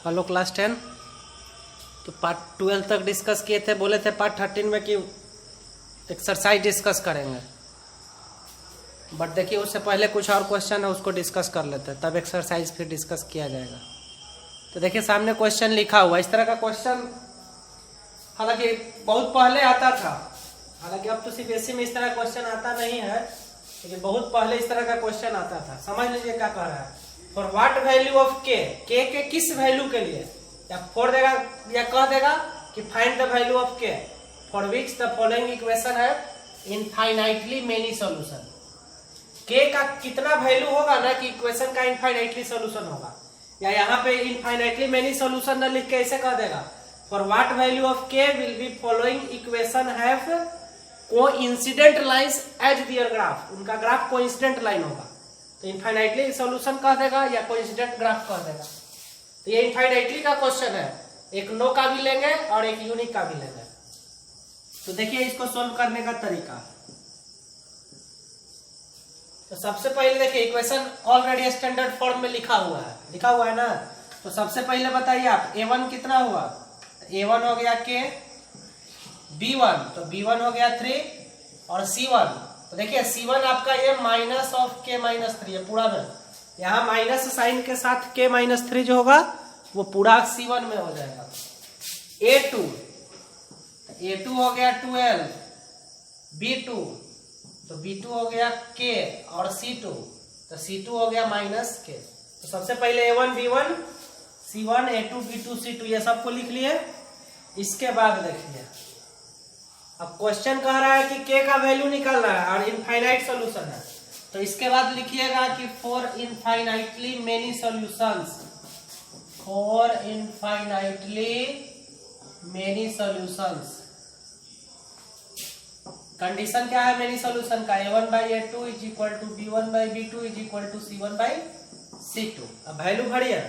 Hello class 10। तो part 12 तक discuss किए थे, बोले थे पार्ट 13 में कि एक्सरसाइज डिस्कस करेंगे, बट देखिए उससे पहले कुछ और क्वेश्चन है उसको डिस्कस कर लेते हैं, तब एक्सरसाइज फिर डिस्कस किया जाएगा। तो देखिए सामने क्वेश्चन लिखा हुआ, इस तरह का क्वेश्चन हालांकि बहुत पहले आता था, हालांकि अब तो सीबीएसई में इस तरह का क्वेश्चन आता नहीं है, लेकिन बहुत पहले इस तरह का क्वेश्चन आता था। समझ लीजिए क्या कह रहा है, फॉर व्हाट वैल्यू ऑफ के किस वैल्यू के लिए, या फोर देगा या कह देगा कि फाइंड द वैल्यू ऑफ के for which the following equation है इनफाइनाइटली मेनी सॉल्यूशन। के का कितना वैल्यू होगा ना कि इक्वेशन का इनफाइनाइटली सॉल्यूशन होगा, या यहाँ पे इनफाइनाइटली मेनी सॉल्यूशन न लिख के ऐसे कह देगा for what value of k will be following equation have coincident lines as their graph. उनका ग्राफ कोइंसिडेंट लाइन होगा, तो इनफाइनाइटली सॉल्यूशन कह देगा या कोइंसिडेंट ग्राफ कह देगा। तो ये इनफाइनाइटली का क्वेश्चन है, एक नो का भी लेंगे और एक यूनिक का भी लेंगे। तो देखिए इसको सोल्व करने का तरीका। तो सबसे पहले देखिए इक्वेशन ऑलरेडी स्टैंडर्ड फॉर्म में लिखा हुआ है ना। तो सबसे पहले बताइए आप a1 कितना हुआ, a1 हो गया k, b1 तो b1 हो गया 3 और c1 तो देखिए c1 आपका ये माइनस ऑफ k माइनस 3 है पूरा में, यहाँ माइनस साइन के साथ k माइनस 3 जो होगा वो पूरा c1 में हो जाएगा। a2 हो गया 12, b2 तो b2 हो गया k और c2 तो c2 हो गया माइनस k। तो सबसे पहले a1 b1 c1 a2 b2 c2 ये सबको लिख लिए। इसके बाद देखिए अब क्वेश्चन कह रहा है कि k का वैल्यू निकालना है और इनफाइनाइट सॉल्यूशन है, तो इसके बाद लिखिएगा कि for infinitely many solutions, for infinitely many solutions. Condition क्या है मेनी सॉल्यूशन का, a1 by a2 is equal to b1 by b2 is equal to c1 by c2। अब वैल्यू भरिए,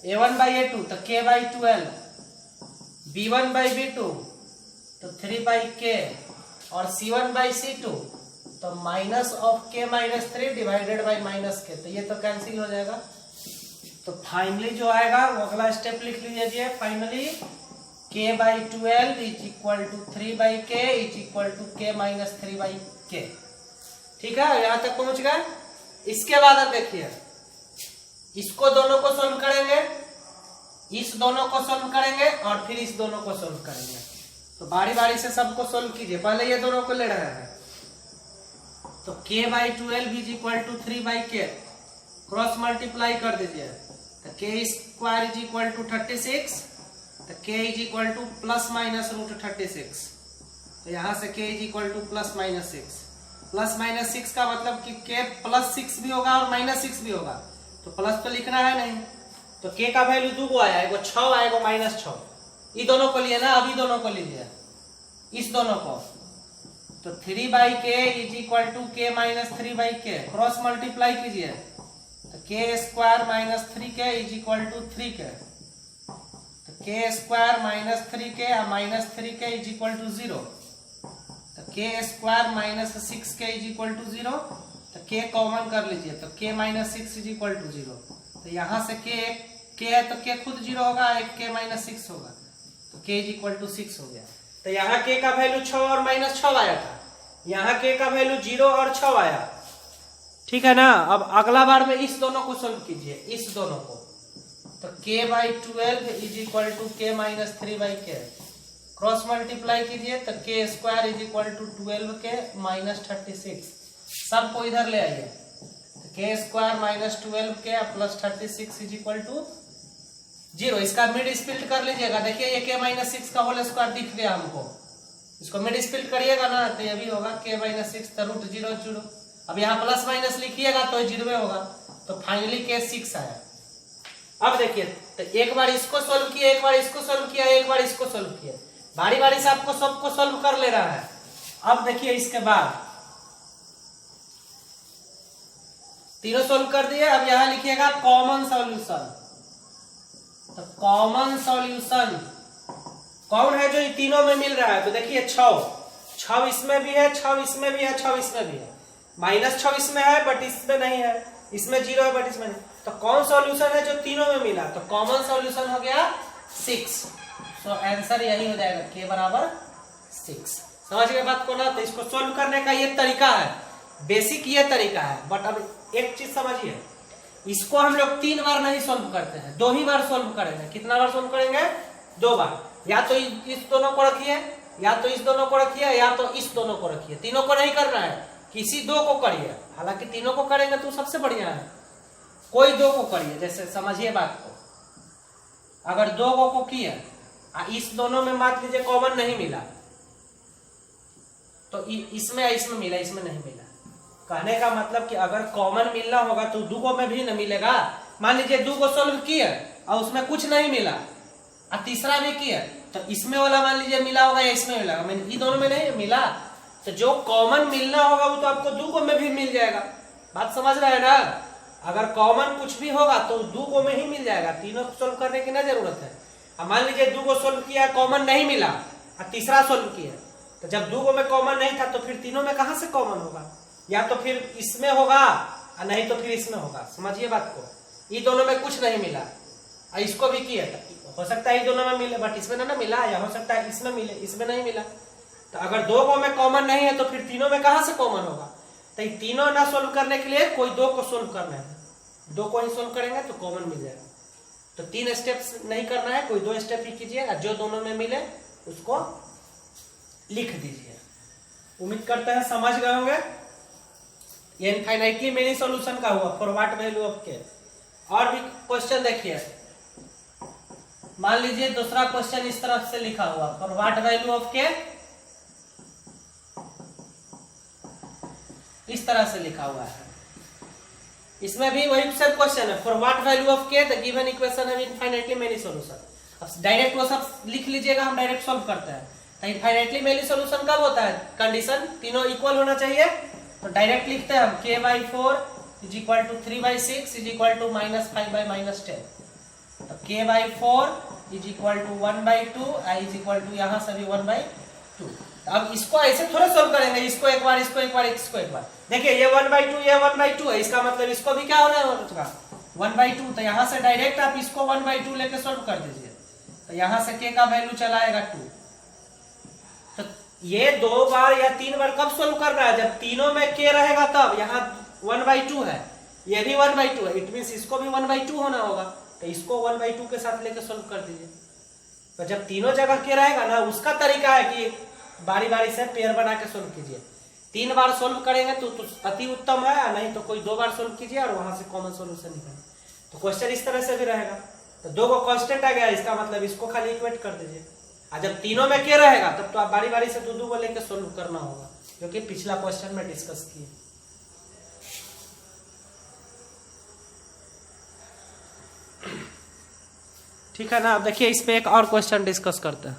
a1 by a2 तो k by 12, b1 by b2 तो 3 by k और c1 by c2 तो minus of k minus 3 divided by minus k, तो ये तो cancel हो जाएगा। तो फाइनली जो आएगा वो अगला स्टेप लिख लीजिए, finally k by 12 is equal to 3 by k is equal to k minus 3 by k। ठीक है, यहां तक पहुंच गए। इसके बाद अब देखिए इसको दोनों को सोल्व करेंगे, इस दोनों को सोल्व करेंगे और फिर इस दोनों को सोल्व करेंगे। तो बारी बारी से सबको सोल्व कीजिए, पहले ये दोनों को ले रहे हैं। तो k by 12 is equal to 3 by k cross multiply कर दीजिए, तो k square is equal to 36, तो k is equal to plus minus root 36। तो यहां से k is equal to plus minus 6, plus minus 6 का मतलब कि k प्लस 6 भी होगा और माइनस 6 भी होगा, तो प्लस तो लिखना है नहीं। तो k का वैल्यू दो गो आया, एगो 6 आएगा माइनस 6, ये दोनों को लिए ना, अभी दोनों को लीजिए, इस दोनों को। तो 3 by k is equal to k minus 3 by k cross multiply कीजिए, तो k square minus 3k is equal to 3k, तो k स्क्वायर माइनस 3k और minus 3k is equal to 0, तो k square minus 6k is equal to 0, तो k common कर लीजिए, तो k minus 6 is equal to 0। तो यहाँ से k है तो k खुद 0 होगा, एक k माइनस 6 होगा, तो k इज इक्वल टू 6 हो गया। तो यहाँ k का वैल्यू 6 और माइनस 6 आया था, यहाँ k का वैल्यू 0 और 6 आया। ठीक है ना। अब अगला बार में इस दोनों को सोल्व कीजिए, इस दोनों को। तो k by 12 is equal to k minus 3 by k cross multiply कीजिए, तो k square is equal to 12k minus 36, सबको इधर ले आइए, तो k square minus 12k plus 36 is equal to 0। इसका मिड स्प्लिट कर लीजिएगा, देखिए ये k माइनस 6 का होल स्क्वायर दिख गया हमको, इसको मिड स्प्लिट करिएगा ना तो ये भी होगा k माइनस 6 तो रूट 0 0। अब यहाँ प्लस माइनस लिखिएगा तो 0 होगा, तो फाइनली k 6 आया। अब देखिए तो एक बार इसको सोल्व किया, एक बार इसको सोल्व किया, एक बार इसको सोल्व किया, बारी बारी से आपको सबको सोल्व कर ले रहा है। अब देखिए इसके बाद तीनों सोल्व कर दिए, अब यहाँ लिखिएगा कॉमन सॉल्यूशन। तो कॉमन सॉल्यूशन कौन है जो तीनों में मिल रहा है, तो देखिए 6 इसमें भी है, 6 इसमें भी है, 6 इसमें भी है, माइनस 6 इसमें है बट इसमें नहीं है, इसमें 0 है बट इसमें नहीं, तो कौन सॉल्यूशन है जो तीनों में मिला, तो कॉमन सॉल्यूशन हो गया 6। सो आंसर यही हो जाएगा k बराबर 6। समझ गए बात को ना। तो इसको सोल्व करने का ये तरीका है, बेसिक ये तरीका है। बट अब एक चीज समझिए, इसको हम लोग 3 बार नहीं सोल्व करते हैं, 2 ही बार सोल्व करेंगे। कितना बार सोल्व करेंगे? 2 बार। या तो इस दोनों को रखिए, या तो इस दोनों को रखिए, या तो इस दोनों को रखिए। तीनों को नहीं करना है, किसी 2 को करिए। हालांकि तीनों को करेंगे तो सबसे बढ़िया है, कोई 2 को करिए। जैसे समझिए बात को, अगर 2 को किए, इस दोनों में मान लीजिए कॉमन नहीं मिला, तो इसमें इसमें मिला, इसमें नहीं मिला। कहने का मतलब कि अगर कॉमन मिलना होगा तो 2 में भी न मिलेगा। मान लीजिए 2 को सोल्व किए और उसमें कुछ नहीं मिला, और तीसरा भी किया, तो इसमें वाला मान लीजिए मिला होगा या इसमें मिला होगा, ये दोनों में नहीं मिला, तो जो कॉमन मिलना होगा वो तो आपको 2 में भी मिल जाएगा। बात समझ रहे हैं ना। अगर कॉमन कुछ भी होगा तो 2 में ही मिल जाएगा, तीनों को सोल्व करने की ना जरूरत है। अब मान लीजिए 2 को सोल्व किया, कॉमन नहीं मिला, और तीसरा सोल्व किया, तो जब 2 में कॉमन नहीं था तो फिर तीनों में कहां से कॉमन होगा? या तो फिर इसमें होगा और नहीं तो फिर इसमें होगा। समझिए बात को, ये दोनों में कुछ नहीं मिला और इसको भी किया, हो सकता है ये दोनों में मिले बट इसमें ना मिला, या हो सकता है इसमें मिले इसमें नहीं मिला। तो अगर 2 में कॉमन नहीं है तो फिर तीनों में कहां से कॉमन होगा? तो ये तीनों ना सोल्व करने के लिए कोई 2 को सोल्व करना है, 2 को ही सोल्व करेंगे तो कॉमन मिल जाएगा। तो 3 स्टेप्स नहीं करना है, कोई 2 स्टेप ही कीजिए, और जो दोनों में मिले उसको लिख दीजिए। उम्मीद करते हैं समझ गए होंगे। ये इनफाइनाइटली मेनी सॉल्यूशन का हुआ फॉर व्हाट वैल्यू ऑफ के। और भी क्वेश्चन देखिए, मान लीजिए दूसरा क्वेश्चन इस तरफ से लिखा हुआ, फॉर व्हाट वैल्यू ऑफ के, इस तरह से लिखा हुआ है। इसमें भी वही सब क्वेश्चन है, फॉर व्हाट वैल्यू ऑफ के the given equation have infinitely many solution. अब डायरेक्ट वो सब लिख लीजिएगा, हम डायरेक्ट सॉल्व करते हैं। तो इनफाइनाइटली मेनी सॉल्यूशन कब होता है? कंडीशन तीनों इक्वल होना चाहिए। तो डायरेक्ट लिखते हैं हम k/4 is equal to 3/6 is equal to -5/-10। तो k/4 is equal to 1/2, i is equal to यहाँ से भी 1/2। अब इसको ऐसे थोड़े सोल्व करेंगे, इसको एक बार, इसको एक बार, इसको एक बार। देखिए ये 1/2, ये 1/2 है, इसका मतलब इसको भी क्या होना है? 1/2। तो यहाँ से डायरेक्ट आप इसको 1/2 लेके सोल्व कर दीजिए। तो यहाँ से k का वैल्यू चला आएगा 2। तो ये 2 बार या 3 बार कब सोल्व कर रहा है? जब तीनों में k रहेगा तब। यहाँ 1/2 है, ये भी 1/2 है, इट मीन्स इसको भी 1/2 होना होगा। तो इसको 1/2 के साथ लेके सोल्व कर दीजिए। तो जब तीनों जगह k रहेगा ना, उसका तरीका है कि बारी बारी से पेयर बना के सोल्व कीजिए। 3 बार सोल्व करेंगे तो अति उत्तम है, नहीं तो कोई 2 बार सोल्व कीजिए और वहां से कॉमन सोल्यूशन निकालिए। तो क्वेश्चन इस तरह से भी रहेगा। तो 2 को कांस्टेंट आ गया, इसका मतलब इसको खाली इक्वेट कर दीजिए। और जब तीनों में k रहेगा तब तो आप बारी बारी से 2 को लेकर सोल्व करना होगा, जो कि पिछला क्वेश्चन में डिस्कस किए। ठीक है ना। अब देखिए इस पे एक और क्वेश्चन डिस्कस करते हैं।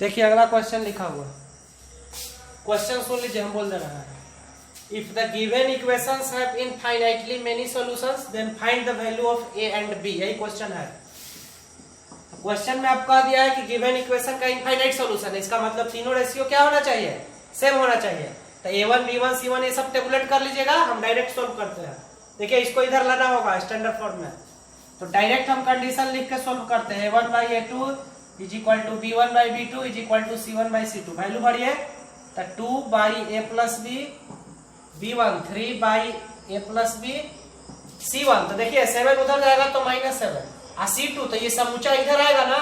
देखिए अगला क्वेश्चन लिखा हुआ, क्वेश्चन सुन लीजिए, हम बोल दे रहे हैं। If the given equations have infinitely many solutions then find the value of a and b। यही क्वेश्चन है। क्वेश्चन में आपको दिया है कि गिवन इक्वेशन का इनफाइनाइट सॉल्यूशन है, इसका मतलब तीनों रेशियो क्या होना चाहिए? सेम होना चाहिए। तो a1 b1 c1 ये सब टेबुलेट कर लीजिएगा, हम डायरेक्ट सोल्व करते हैं। देखिए इसको इधर लाना होगा स्टैंडर्ड फॉर्म में। तो डायरेक्ट हम कंडीशन लिख के सोल्व करते हैं। a1/a2 is equal to b1/b2 is equal to c1/c2। Value बढ़िए, तो 2/a+b, b1 3/a+b, c1। तो देखिए 7 उधर जाएगा तो -7, और c2 तो ये समूचा इधर आएगा ना,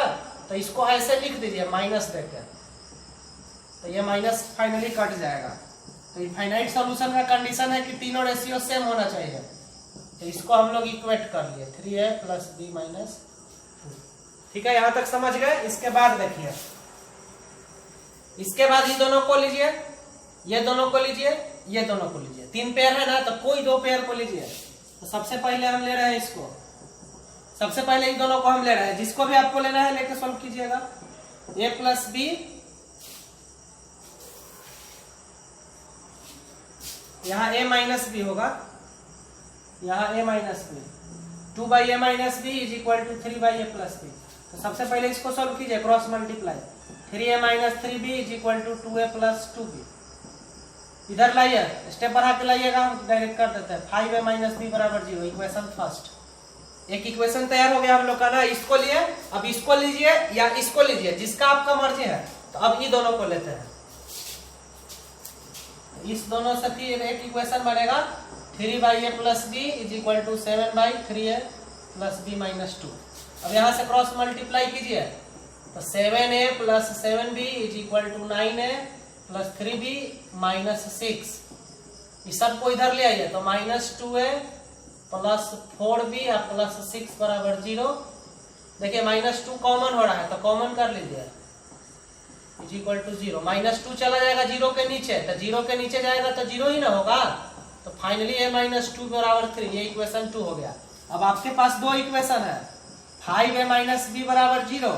तो इसको ऐसे लिख दीजिए माइनस देकर, तो ये माइनस फाइनली कट जाएगा। तो इनफाइनाइट सॉल्यूशन का कंडीशन है कि तीनों रेशियो सेम होना चाहिए। तो इसको हम लोग इक्वेट कर लिए 3a + b - 2। ठीक है, यहां तक समझ गए। इसके बाद देखिए, इसके बाद ये दोनों को लीजिए, ये दोनों को लीजिए, ये दोनों को लीजिए। 3 पेयर है ना, तो कोई 2 पेयर को लीजिए। तो सबसे पहले हम ले रहे हैं इसको, सबसे पहले इन दोनों को हम ले रहे हैं। जिसको भी आपको लेना है लेके सॉल्व कीजिएगा। a + b, यहाँ a - b होगा, यहाँ a - b, 2/a - b is equal to 3/a + b। तो सबसे पहले इसको सॉल्व कीजिए, cross multiply. 3a - 3b is equal to 2a + 2b। इधर लाइए, स्टेप बढ़ा के लाइएगा, डायरेक्ट कर देते हैं। 5a माइनस बी बराबर 0, इक्वेशन फर्स्ट। एक इक्वेशन तैयार हो गया हम लोग का ना, इसको लिए। अब इसको लीजिए या इसको लीजिए, जिसका आपका मर्जी है। तो अब ये दोनों को लेते हैं, इस दोनों से फिर एक इक्वेशन बनेगा 3/a plus b is equal to 7/3a plus b minus 2। अब यहाँ से क्रॉस मल्टीप्लाई कीजिए, तो 7a plus 7b is equal to 9a plus 3b minus 6। इस सबको इधर ले आइए, तो माइनस 2a प्लस 4b और प्लस 6 बराबर 0। देखिए माइनस 2 कॉमन हो रहा है, तो कॉमन कर लीजिए, इज इक्वल टू 0। माइनस 2 चला जाएगा 0 के नीचे, तो 0 के नीचे जाएगा तो 0 ही ना होगा। तो फाइनली a माइनस 2 बराबर 3, ये इक्वेशन 2 हो गया। अब आपके पास दो इक्वेशन है, 5a माइनस बी बराबर 0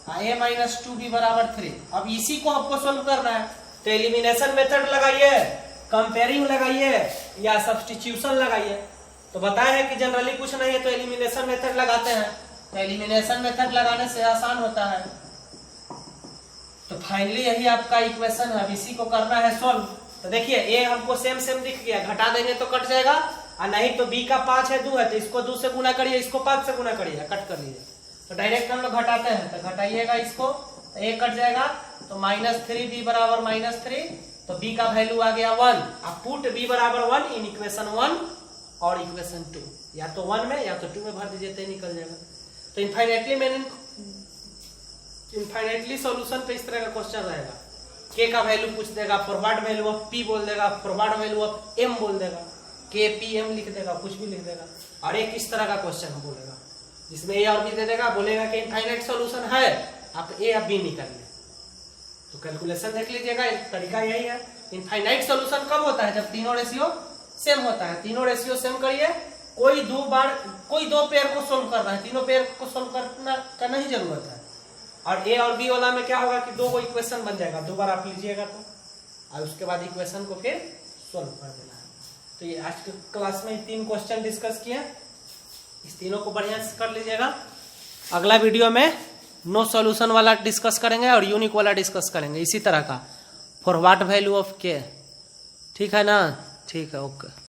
और a माइनस 2b बराबर 3। अब इसी को आपको सोल्व करना है, तो एलिमिनेशन मेथड लगाइए, कंपेयरिंग लगाइए या सब्स्टिट्यूशन लगाइए। तो बताया है कि जनरली कुछ नहीं है तो एलिमिनेशन मेथड लगाते हैं। तो एलिमिनेशन मेथड लगाने से आसान होता है। तो फाइनली यही आपका इक्वेशन है, अब इसी को करना है सोल्व। तो देखिए ए हमको सेम दिख गया, घटा देंगे तो कट जाएगा, और नहीं तो b का 5 है 2 है, तो इसको 2 से गुना करिए, इसको 5 से गुना करिए, कट कर लीजिए। तो डायरेक्ट हम लोग घटाते हैं, तो घटाइएगा इसको, तो a कट जाएगा, तो माइनस 3b बराबर माइनस 3। तो b का वैल्यू आ गया 1। अब पुट b बराबर 1 इन इक्वेशन 1 और इक्वेशन 2, या तो 1 में या तो 2 में भर दीजिए, तो निकल जाएगा। तो इनफाइनाइटली सॉल्यूशन पे इस तरह का क्वेश्चन रहेगा। k का वैल्यू पूछ देगा, फॉरवर्ड वैल्यू ऑफ p बोल देगा, फॉरवर्ड वैल्यू ऑफ m बोल देगा, k p m लिख देगा, कुछ भी लिख देगा। और एक इस तरह का क्वेश्चन बोलेगा जिसमें a और b दे देगा, बोलेगा कि इनफाइनाइट सॉल्यूशन है, आप a या b निकालिए। तो कैलकुलेशन देख लीजिएगा, तरीका यही है। इनफाइनाइट सॉल्यूशन कब होता है? जब तीनों रेशियो सेम होता है। तीनों रेशियो सेम करिए, कोई दो पेयर को सोल्व करना है, तीनों पेयर को सोल्व करना का नहीं जरूरत है। और ए और बी वाला में क्या होगा कि दो को इक्वेशन बन जाएगा, दो बार आप लीजिएगा तो, और उसके बाद इक्वेशन को फिर सोल्व कर देना है। तो ये आज के क्लास में 3 क्वेश्चन डिस्कस किए, इस तीनों को बढ़िया से कर लीजिएगा। अगला वीडियो में नो सॉल्यूशन वाला डिस्कस करेंगे और यूनिक वाला डिस्कस करेंगे, इसी तरह का फॉर व्हाट वैल्यू ऑफ के। ठीक है ना? ठीक है, ओके।